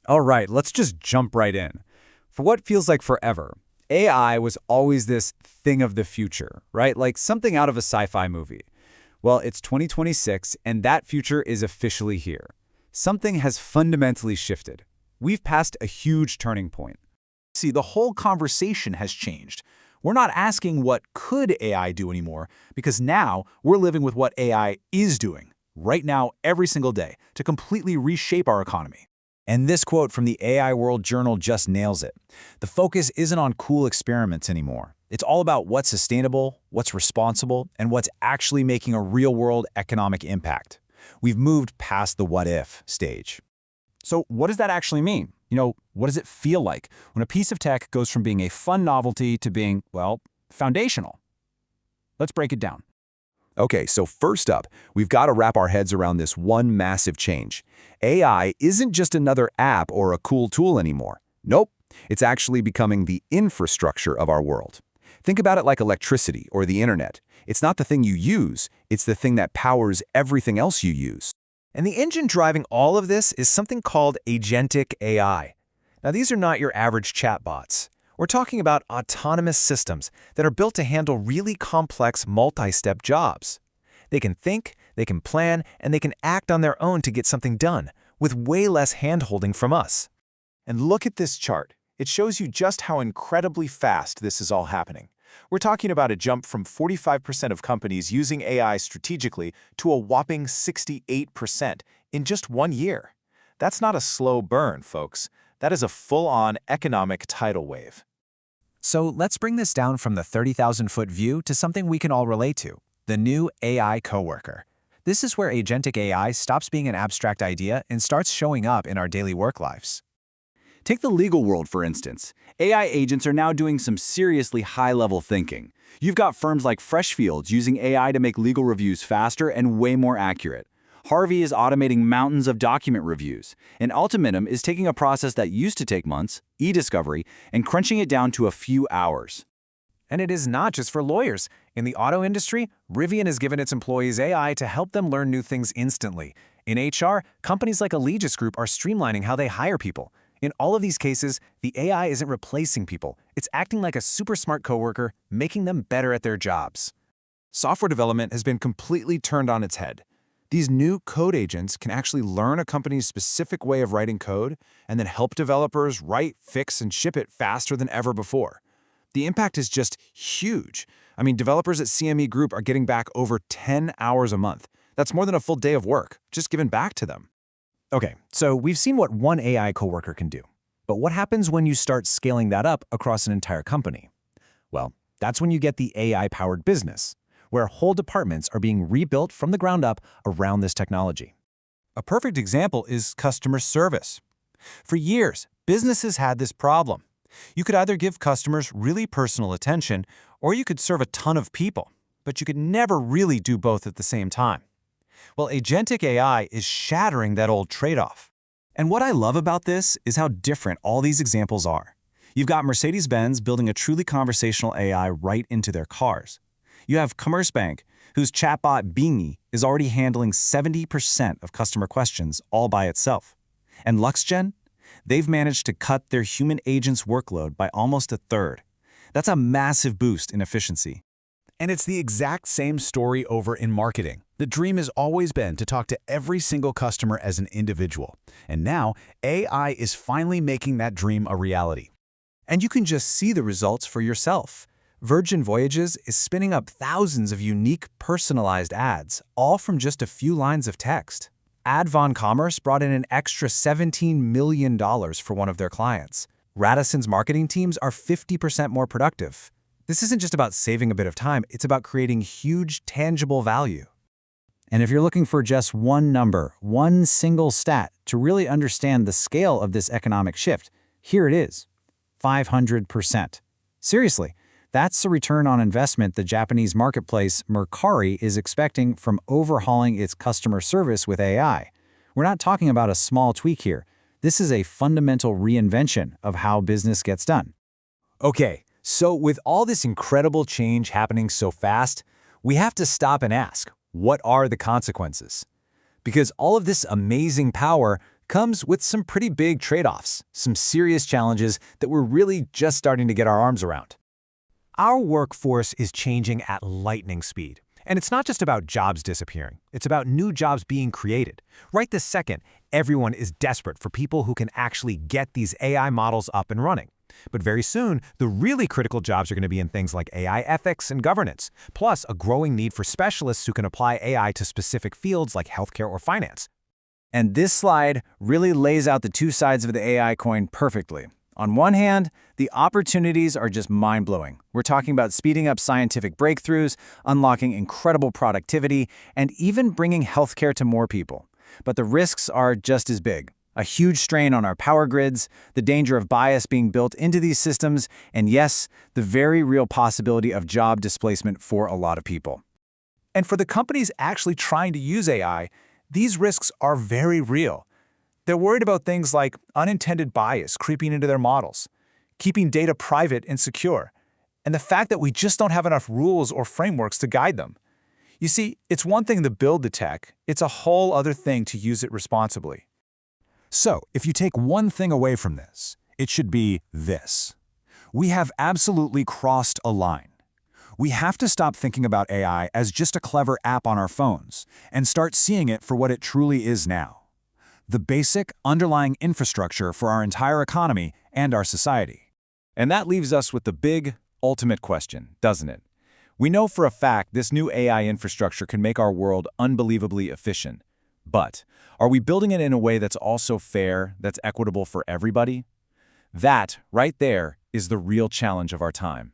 All right, let's just jump right in. For what feels like forever, AI was always this thing of the future, right? Like something out of a sci-fi movie. Well, it's 2026, and that future is officially here. Something has fundamentally shifted. We've passed a huge turning point. See, the whole conversation has changed. We're not asking what could AI do anymore, because now we're living with what AI is doing, right now, every single day, to completely reshape our economy. And this quote from the AI World Journal just nails it. The focus isn't on cool experiments anymore. It's all about what's sustainable, what's responsible, and what's actually making a real-world economic impact. We've moved past the what-if stage. So what does that actually mean? What does it feel like when a piece of tech goes from being a fun novelty to being, well, foundational? Let's break it down. Okay, so first up, we've got to wrap our heads around this one massive change. AI isn't just another app or a cool tool anymore. Nope, it's actually becoming the infrastructure of our world. Think about it like electricity or the internet. It's not the thing you use, it's the thing that powers everything else you use. And the engine driving all of this is something called agentic AI. Now, these are not your average chatbots. We're talking about autonomous systems that are built to handle really complex multi-step jobs. They can think, they can plan, and they can act on their own to get something done, with way less hand-holding from us. And look at this chart. It shows you just how incredibly fast this is all happening. We're talking about a jump from 45% of companies using AI strategically to a whopping 68% in just 1 year. That's not a slow burn, folks. That is a full-on economic tidal wave. So let's bring this down from the 30,000-foot view to something we can all relate to, the new AI coworker. This is where agentic AI stops being an abstract idea and starts showing up in our daily work lives. Take the legal world, for instance. AI agents are now doing some seriously high-level thinking. You've got firms like Freshfields using AI to make legal reviews faster and way more accurate. Harvey is automating mountains of document reviews, and Ultiminum is taking a process that used to take months, e-discovery, and crunching it down to a few hours. And it is not just for lawyers. In the auto industry, Rivian has given its employees AI to help them learn new things instantly. In HR, companies like Allegis Group are streamlining how they hire people. In all of these cases, the AI isn't replacing people. It's acting like a super smart coworker, making them better at their jobs. Software development has been completely turned on its head. These new code agents can actually learn a company's specific way of writing code and then help developers write, fix, and ship it faster than ever before. The impact is just huge. I mean, developers at CME Group are getting back over 10 hours a month. That's more than a full day of work, just given back to them. Okay, so we've seen what one AI coworker can do. But what happens when you start scaling that up across an entire company? Well, that's when you get the AI-powered business, where whole departments are being rebuilt from the ground up around this technology. A perfect example is customer service. For years, businesses had this problem. You could either give customers really personal attention, or you could serve a ton of people, but you could never really do both at the same time. Well, agentic AI is shattering that old trade-off. And what I love about this is how different all these examples are. You've got Mercedes-Benz building a truly conversational AI right into their cars. You have Commerzbank, whose chatbot Bingy is already handling 70% of customer questions all by itself. And LuxGen? They've managed to cut their human agents' workload by almost a third. That's a massive boost in efficiency. And it's the exact same story over in marketing. The dream has always been to talk to every single customer as an individual. And now, AI is finally making that dream a reality. And you can just see the results for yourself. Virgin Voyages is spinning up thousands of unique, personalized ads, all from just a few lines of text. Advon Commerce brought in an extra $17 million for one of their clients. Radisson's marketing teams are 50% more productive. This isn't just about saving a bit of time, it's about creating huge, tangible value. And if you're looking for just one number, one single stat to really understand the scale of this economic shift, here it is, 500%. Seriously, that's the return on investment the Japanese marketplace Mercari is expecting from overhauling its customer service with AI. We're not talking about a small tweak here. This is a fundamental reinvention of how business gets done. Okay, so with all this incredible change happening so fast, we have to stop and ask, what are the consequences? Because all of this amazing power comes with some pretty big trade-offs, some serious challenges that we're really just starting to get our arms around. Our workforce is changing at lightning speed. And it's not just about jobs disappearing. It's about new jobs being created. Right this second, everyone is desperate for people who can actually get these AI models up and running. But very soon, the really critical jobs are going to be in things like AI ethics and governance, plus a growing need for specialists who can apply AI to specific fields like healthcare or finance. And this slide really lays out the two sides of the AI coin perfectly. On one hand, the opportunities are just mind-blowing. We're talking about speeding up scientific breakthroughs, unlocking incredible productivity, and even bringing healthcare to more people. But the risks are just as big. A huge strain on our power grids, the danger of bias being built into these systems, and yes, the very real possibility of job displacement for a lot of people. And for the companies actually trying to use AI, these risks are very real. They're worried about things like unintended bias creeping into their models, keeping data private and secure, and the fact that we just don't have enough rules or frameworks to guide them. You see, it's one thing to build the tech, it's a whole other thing to use it responsibly. So, if you take one thing away from this, it should be this. We have absolutely crossed a line. We have to stop thinking about AI as just a clever app on our phones and start seeing it for what it truly is now: the basic underlying infrastructure for our entire economy and our society. And that leaves us with the big, ultimate question, doesn't it? We know for a fact this new AI infrastructure can make our world unbelievably efficient. But are we building it in a way that's also fair, that's equitable for everybody? That, right there, is the real challenge of our time.